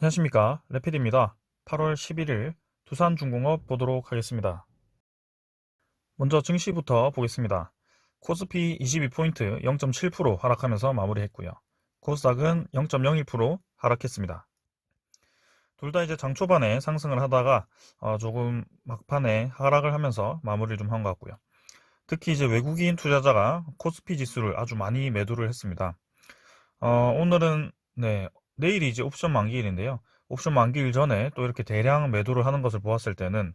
안녕하십니까, 레피드입니다. 8월 11일 두산중공업 보도록 하겠습니다. 먼저 증시부터 보겠습니다. 코스피 22포인트 0.7% 하락하면서 마무리했고요. 코스닥은 0.01% 하락했습니다. 둘 다 이제 장 초반에 상승을 하다가 조금 막판에 하락을 하면서 마무리를 좀 한 것 같고요. 특히 이제 외국인 투자자가 코스피 지수를 아주 많이 매도를 했습니다. 오늘은 내일이 이제 옵션 만기일인데요. 옵션 만기일 전에 또 이렇게 대량 매도를 하는 것을 보았을 때는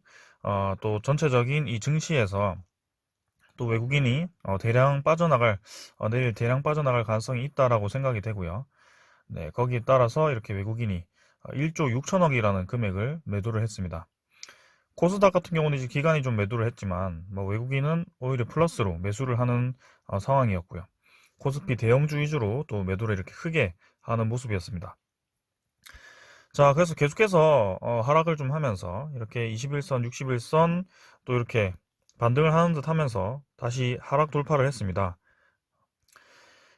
또 전체적인 이 증시에서 또 외국인이 내일 대량 빠져나갈 가능성이 있다라고 생각이 되고요. 네, 거기에 따라서 이렇게 외국인이 1조 6천억이라는 금액을 매도를 했습니다. 코스닥 같은 경우는 이제 기관이 좀 매도를 했지만 뭐 외국인은 오히려 플러스로 매수를 하는 상황이었고요. 코스피 대형주 위주로 또 매도를 이렇게 크게 하는 모습이었습니다. 자, 그래서 계속해서 하락을 좀 하면서 이렇게 21선, 61선 또 이렇게 반등을 하는 듯 하면서 다시 하락 돌파를 했습니다.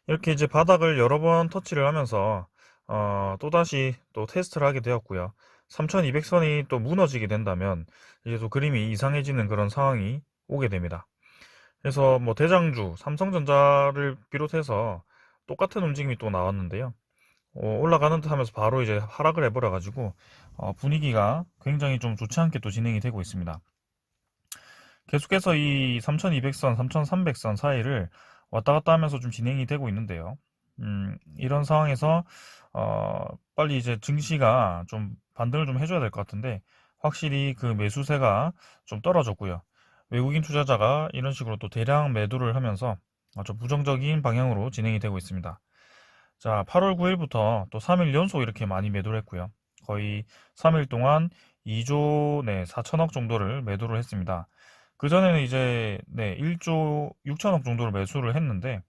이렇게 이제 바닥을 여러 번 터치를 하면서 또다시 또 테스트를 하게 되었고요. 3200선이 또 무너지게 된다면 이제 또 그림이 이상해지는 그런 상황이 오게 됩니다. 그래서 뭐 대장주 삼성전자를 비롯해서 똑같은 움직임이 또 나왔는데요. 올라가는 듯 하면서 바로 이제 하락을 해버려 가지고 분위기가 굉장히 좀 좋지 않게 또 진행이 되고 있습니다. 계속해서 이 3200선, 3300선 사이를 왔다 갔다 하면서 좀 진행이 되고 있는데요. 이런 상황에서 빨리 이제 증시가 좀 반등을 좀 해줘야 될 것 같은데 확실히 그 매수세가 좀 떨어졌고요. 외국인 투자자가 이런 식으로 또 대량 매도를 하면서 좀 부정적인 방향으로 진행이 되고 있습니다. 자, 8월 9일부터 또 3일 연속 이렇게 많이 매도를 했고요. 거의 3일 동안 2조 4천억 정도를 매도를 했습니다. 그전에는 이제 1조 6천억 정도를 매수를 했는데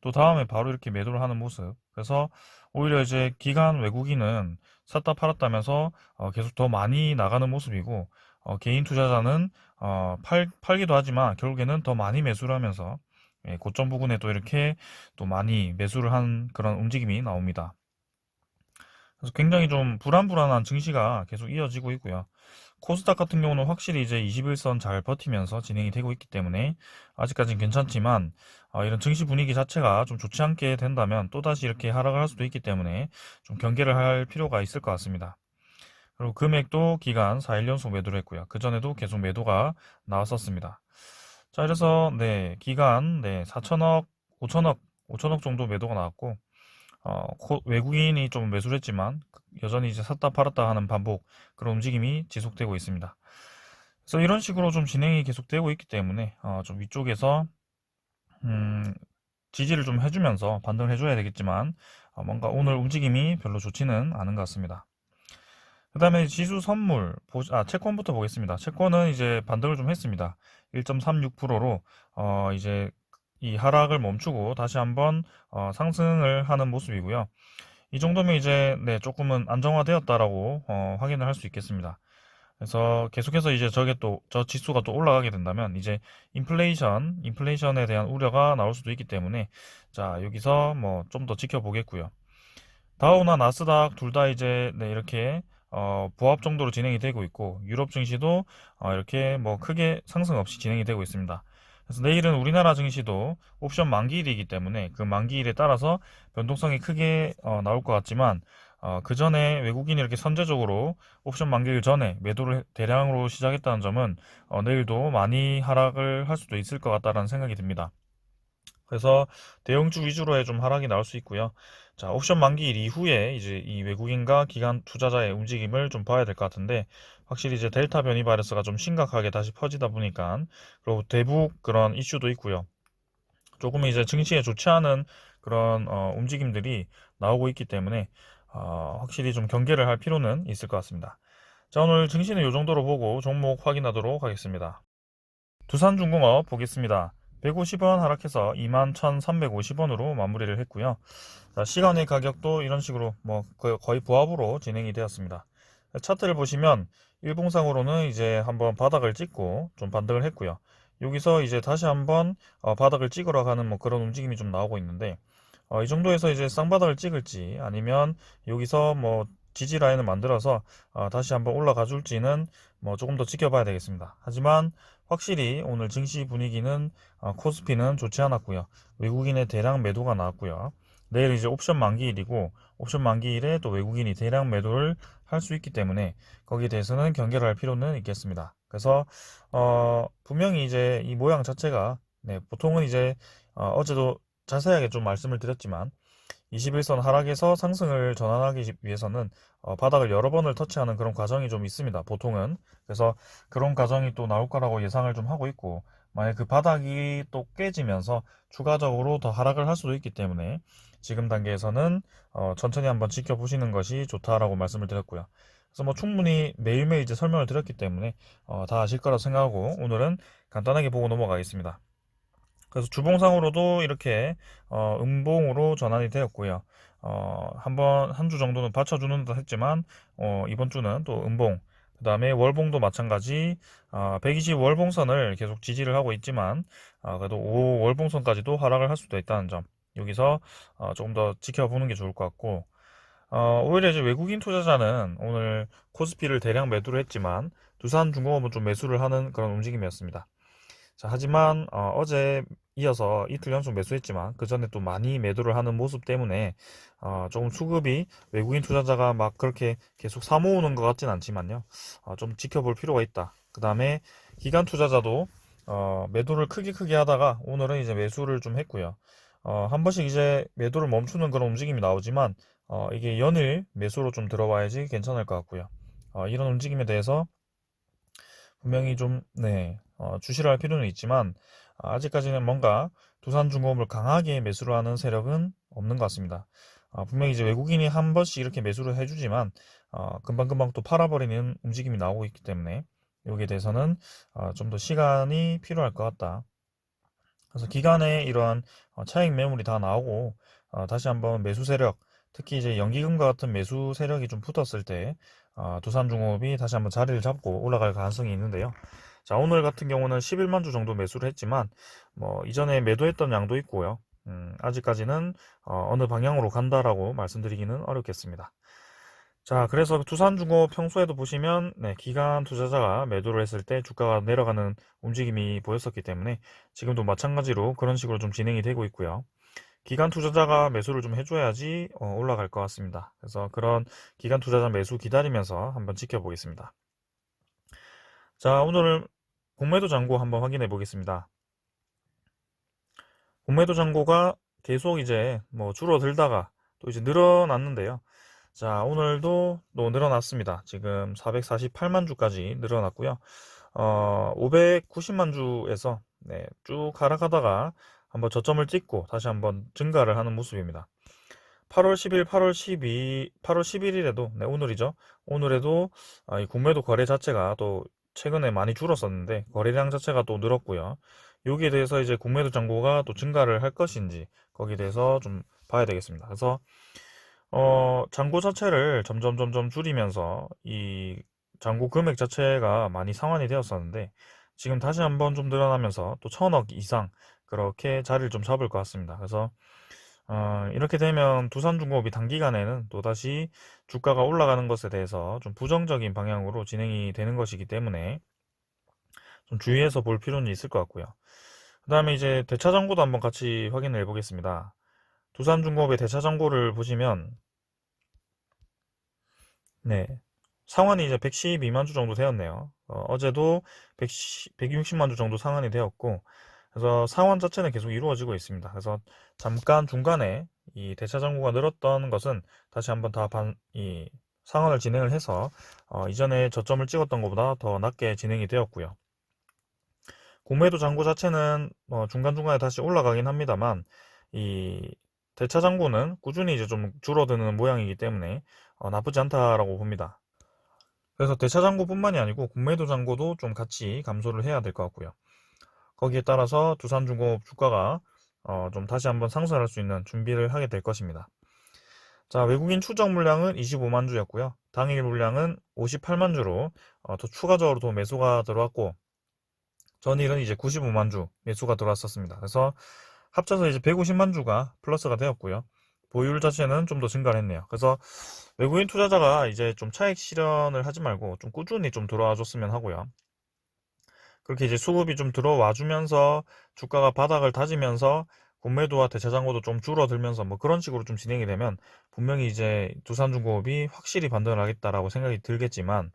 또 다음에 바로 이렇게 매도를 하는 모습. 그래서 오히려 이제 기관 외국인은 샀다 팔았다면서 계속 더 많이 나가는 모습이고 개인 투자자는 팔기도 하지만 결국에는 더 많이 매수를 하면서 고점 부근에 또 이렇게 또 많이 매수를 한 그런 움직임이 나옵니다. 그래서 굉장히 좀 불안불안한 증시가 계속 이어지고 있고요. 코스닥 같은 경우는 확실히 이제 21선 잘 버티면서 진행이 되고 있기 때문에 아직까지는 괜찮지만 이런 증시 분위기 자체가 좀 좋지 않게 된다면 또다시 이렇게 하락을 할 수도 있기 때문에 좀 경계를 할 필요가 있을 것 같습니다. 그리고 금액도 기간 4일 연속 매도를 했고요. 그전에도 계속 매도가 나왔었습니다. 자, 그래서 기간 4천억, 5천억 정도 매도가 나왔고 외국인이 좀 매수를 했지만 여전히 이제 샀다 팔았다 하는 반복 그런 움직임이 지속되고 있습니다. 그래서 이런 식으로 좀 진행이 계속되고 있기 때문에 좀 위쪽에서 음, 지지를 좀 해주면서 반등을 해줘야 되겠지만 뭔가 오늘 움직임이 별로 좋지는 않은 것 같습니다. 그 다음에 지수 선물, 채권부터 보겠습니다. 채권은 이제 반등을 좀 했습니다. 1.36%로, 이제 이 하락을 멈추고 다시 한번 상승을 하는 모습이고요. 이 정도면 이제 조금은 안정화되었다라고 확인을 할 수 있겠습니다. 그래서 계속해서 이제 저 지수가 또 올라가게 된다면 이제 인플레이션에 대한 우려가 나올 수도 있기 때문에 자, 여기서 뭐 좀 더 지켜보겠고요. 다우나 나스닥 둘 다 이제 이렇게 보합 정도로 진행이 되고 있고 유럽 증시도 이렇게 뭐 크게 상승 없이 진행이 되고 있습니다. 그래서 내일은 우리나라 증시도 옵션 만기일이기 때문에 그 만기일에 따라서 변동성이 크게 나올 것 같지만 그 전에 외국인이 이렇게 선제적으로 옵션 만기일 전에 매도를 대량으로 시작했다는 점은 내일도 많이 하락을 할 수도 있을 것 같다라는 생각이 듭니다. 그래서 대형주 위주로의 좀 하락이 나올 수 있고요. 자, 옵션 만기일 이후에 이제 이 외국인과 기관 투자자의 움직임을 좀 봐야 될 것 같은데, 확실히 이제 델타 변이 바이러스가 좀 심각하게 다시 퍼지다 보니까, 그리고 대북 그런 이슈도 있고요. 조금 이제 증시에 좋지 않은 그런 움직임들이 나오고 있기 때문에, 확실히 좀 경계를 할 필요는 있을 것 같습니다. 자, 오늘 증시는 이 정도로 보고 종목 확인하도록 하겠습니다. 두산중공업 보겠습니다. 150원 하락해서 21,350원으로 마무리를 했고요. 자, 시간의 가격도 이런 식으로 뭐 거의 보합으로 진행이 되었습니다. 차트를 보시면 일봉상으로는 이제 한번 바닥을 찍고 좀 반등을 했고요. 여기서 이제 다시 한번 바닥을 찍으러 가는 뭐 그런 움직임이 좀 나오고 있는데 이 정도에서 이제 쌍바닥을 찍을지 아니면 여기서 뭐 지지 라인을 만들어서 다시 한번 올라가 줄지는 뭐 조금 더 지켜봐야 되겠습니다. 하지만 확실히 오늘 증시 분위기는 코스피는 좋지 않았고요. 외국인의 대량 매도가 나왔고요. 내일 이제 옵션 만기일이고 옵션 만기일에 또 외국인이 대량 매도를 할 수 있기 때문에 거기에 대해서는 경계를 할 필요는 있겠습니다. 그래서 분명히 이제 이 모양 자체가 보통은 이제 어제도 자세하게 좀 말씀을 드렸지만 21선 하락에서 상승을 전환하기 위해서는 바닥을 여러 번을 터치하는 그런 과정이 좀 있습니다. 보통은. 그래서 그런 과정이 또 나올 거라고 예상을 좀 하고 있고, 만약 그 바닥이 또 깨지면서 추가적으로 더 하락을 할 수도 있기 때문에 지금 단계에서는 천천히 한번 지켜보시는 것이 좋다라고 말씀을 드렸고요. 그래서 뭐 충분히 매일매일 이제 설명을 드렸기 때문에 다 아실 거라 생각하고 오늘은 간단하게 보고 넘어가겠습니다. 그래서 주봉상으로도 이렇게 음봉으로 전환이 되었고요. 한 주 정도는 받쳐주는 듯 했지만 이번 주는 또 음봉, 그 다음에 월봉도 마찬가지 120 월봉선을 계속 지지를 하고 있지만 그래도 5 월봉선까지도 하락을 할 수도 있다는 점, 여기서 조금 더 지켜보는 게 좋을 것 같고, 오히려 이제 외국인 투자자는 오늘 코스피를 대량 매도를 했지만 두산중공업은 좀 매수를 하는 그런 움직임이었습니다. 자, 하지만 어제 이어서 이틀 연속 매수했지만 그 전에 또 많이 매도를 하는 모습 때문에 조금 수급이 외국인 투자자가 막 그렇게 계속 사모으는 것 같진 않지만요. 좀 지켜볼 필요가 있다. 그 다음에 기관 투자자도 매도를 크게 하다가 오늘은 이제 매수를 좀 했고요. 한 번씩 이제 매도를 멈추는 그런 움직임이 나오지만 이게 연일 매수로 좀 들어와야지 괜찮을 것 같고요. 이런 움직임에 대해서 분명히 좀, 주시를 할 필요는 있지만, 아직까지는 뭔가 두산중공업을 강하게 매수를 하는 세력은 없는 것 같습니다. 분명히 이제 외국인이 한 번씩 이렇게 매수를 해주지만, 금방금방 또 팔아버리는 움직임이 나오고 있기 때문에, 여기에 대해서는 좀 더 시간이 필요할 것 같다. 그래서 기간에 이러한 차익 매물이 다 나오고, 다시 한번 매수 세력, 특히 이제 연기금과 같은 매수 세력이 좀 붙었을 때 두산중공업이 다시 한번 자리를 잡고 올라갈 가능성이 있는데요. 자, 오늘 같은 경우는 11만 주 정도 매수를 했지만 뭐 이전에 매도했던 양도 있고요. 아직까지는 어느 방향으로 간다라고 말씀드리기는 어렵겠습니다. 자, 그래서 두산중공업 평소에도 보시면 기관 투자자가 매도를 했을 때 주가가 내려가는 움직임이 보였었기 때문에 지금도 마찬가지로 그런 식으로 좀 진행이 되고 있고요. 기관 투자자가 매수를 좀 해줘야지 올라갈 것 같습니다. 그래서 그런 기관 투자자 매수 기다리면서 한번 지켜보겠습니다. 자, 오늘 공매도 잔고 한번 확인해 보겠습니다. 공매도 잔고가 계속 이제 뭐 줄어들다가 또 이제 늘어났는데요. 자, 오늘도 또 늘어났습니다. 지금 448만 주까지 늘어났고요. 590만 주에서 쭉 하락하다가 한번 저점을 찍고 다시 한번 증가를 하는 모습입니다. 8월 10일, 8월 12, 8월 11일에도, 오늘이죠. 오늘에도 이 공매도 거래 자체가 또 최근에 많이 줄었었는데 거래량 자체가 또 늘었고요. 여기에 대해서 이제 공매도 잔고가 또 증가를 할 것인지 거기에 대해서 좀 봐야 되겠습니다. 그래서 잔고 자체를 점점 줄이면서 이 잔고 금액 자체가 많이 상환이 되었었는데 지금 다시 한번 좀 늘어나면서 또 1000억 이상 그렇게 자리를 좀 잡을 것 같습니다. 그래서 이렇게 되면 두산중공업이 단기간에는 또다시 주가가 올라가는 것에 대해서 좀 부정적인 방향으로 진행이 되는 것이기 때문에 좀 주의해서 볼 필요는 있을 것 같고요. 그 다음에 이제 대차잔고도 한번 같이 확인을 해보겠습니다. 두산중공업의 대차잔고를 보시면 상환이 이제 112만 주 정도 되었네요. 어제도 160만 주 정도 상환이 되었고, 그래서 상환 자체는 계속 이루어지고 있습니다. 그래서 잠깐 중간에 이 대차 잔고가 늘었던 것은 다시 한번 이 상환을 진행을 해서 이전에 저점을 찍었던 것보다 더 낮게 진행이 되었고요. 공매도 잔고 자체는 중간중간에 다시 올라가긴 합니다만 이 대차 잔고는 꾸준히 이제 좀 줄어드는 모양이기 때문에 나쁘지 않다라고 봅니다. 그래서 대차 잔고뿐만이 아니고 공매도 잔고도 좀 같이 감소를 해야 될 것 같고요. 거기에 따라서 두산중공업 주가가 좀 다시 한번 상승할 수 있는 준비를 하게 될 것입니다. 자, 외국인 추적 물량은 25만 주였고요. 당일 물량은 58만 주로 더 추가적으로 더 매수가 들어왔고 전일은 이제 95만 주 매수가 들어왔었습니다. 그래서 합쳐서 이제 150만 주가 플러스가 되었고요. 보유율 자체는 좀 더 증가를 했네요. 그래서 외국인 투자자가 이제 좀 차익 실현을 하지 말고 좀 꾸준히 좀 들어와 줬으면 하고요. 그렇게 이제 수급이 좀 들어와 주면서 주가가 바닥을 다지면서 공매도와 대차장고도 좀 줄어들면서 뭐 그런 식으로 좀 진행이 되면 분명히 이제 두산중공업이 확실히 반등을 하겠다라고 생각이 들겠지만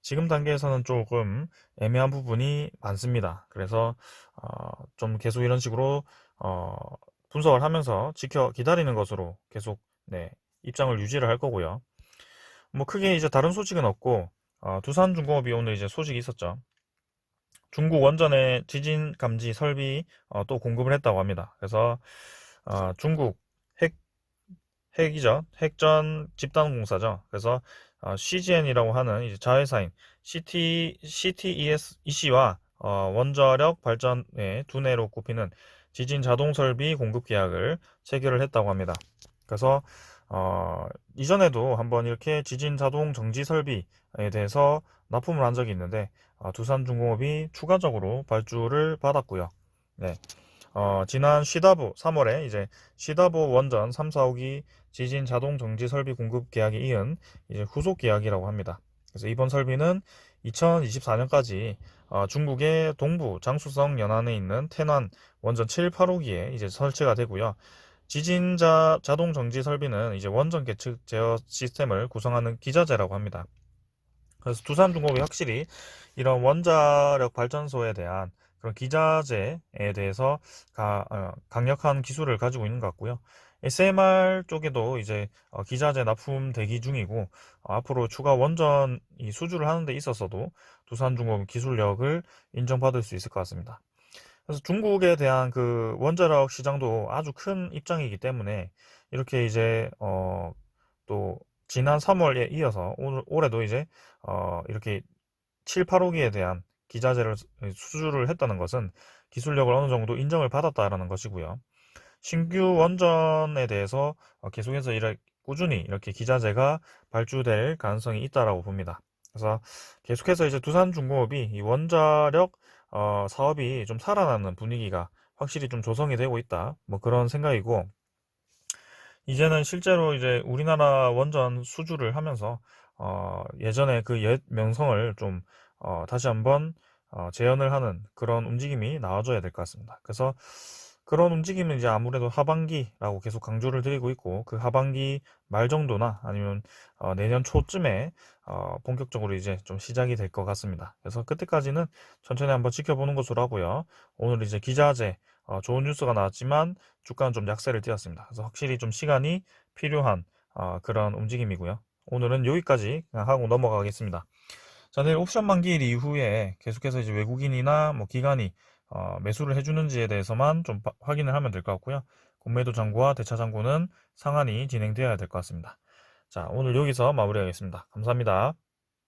지금 단계에서는 조금 애매한 부분이 많습니다. 그래서 좀 계속 이런 식으로 어, 분석을 하면서 지켜 기다리는 것으로 계속 네, 입장을 유지를 할 거고요. 뭐 크게 이제 다른 소식은 없고 두산중공업이 오늘 이제 소식이 있었죠. 중국 원전에 지진 감지 설비 또 공급을 했다고 합니다. 그래서 중국 핵 핵이죠. 핵전 집단공사죠. 그래서 CGN이라고 하는 이제 자회사인 CTES와 원자력 발전의 두뇌로 꼽히는 지진 자동 설비 공급 계약을 체결을 했다고 합니다. 그래서 이전에도 한번 이렇게 지진 자동 정지 설비에 대해서 납품을 한 적이 있는데 두산중공업이 추가적으로 발주를 받았고요. 네. 지난 시다부 3월에 이제 시다부 원전 3, 4호기 지진 자동 정지 설비 공급 계약에 이은 이제 후속 계약이라고 합니다. 그래서 이번 설비는 2024년까지 중국의 동부 장수성 연안에 있는 태난 원전 7, 8호기에 이제 설치가 되고요. 지진자 자동 정지 설비는 이제 원전 계측 제어 시스템을 구성하는 기자재라고 합니다. 그래서 두산중공업이 확실히 이런 원자력 발전소에 대한 그런 기자재에 대해서 강력한 기술을 가지고 있는 것 같고요. SMR 쪽에도 이제 기자재 납품 대기 중이고 앞으로 추가 원전 이 수주를 하는 데 있어서도 두산중공업 기술력을 인정받을 수 있을 것 같습니다. 그래서 중국에 대한 그 원자력 시장도 아주 큰 입장이기 때문에 이렇게 이제 또 지난 3월에 이어서 오늘 올해도 이제 이렇게 7, 8호기에 대한 기자재를 수주를 했다는 것은 기술력을 어느 정도 인정을 받았다라는 것이고요. 신규 원전에 대해서 계속해서 꾸준히 이렇게 기자재가 발주될 가능성이 있다라고 봅니다. 그래서 계속해서 이제 두산중공업이 이 원자력 사업이 좀 살아나는 분위기가 확실히 좀 조성이 되고 있다. 뭐 그런 생각이고 이제는 실제로 이제 우리나라 원전 수주를 하면서 예전에 그 옛 명성을 좀 다시 한번 재현을 하는 그런 움직임이 나와줘야 될 것 같습니다. 그래서 그런 움직임은 이제 아무래도 하반기라고 계속 강조를 드리고 있고 그 하반기 말 정도나 아니면 내년 초쯤에 본격적으로 이제 좀 시작이 될 것 같습니다. 그래서 그때까지는 천천히 한번 지켜보는 것으로 하고요. 오늘 이제 기자재 좋은 뉴스가 나왔지만 주가는 좀 약세를 띄었습니다. 그래서 확실히 좀 시간이 필요한 그런 움직임이고요. 오늘은 여기까지 그냥 하고 넘어가겠습니다. 자, 내일 옵션 만기일 이후에 계속해서 이제 외국인이나 뭐 기관이 매수를 해주는지에 대해서만 좀 확인을 하면 될 것 같고요. 공매도 장고와 대차 장고는 상한이 진행되어야 될 것 같습니다. 자, 오늘 여기서 마무리하겠습니다. 감사합니다.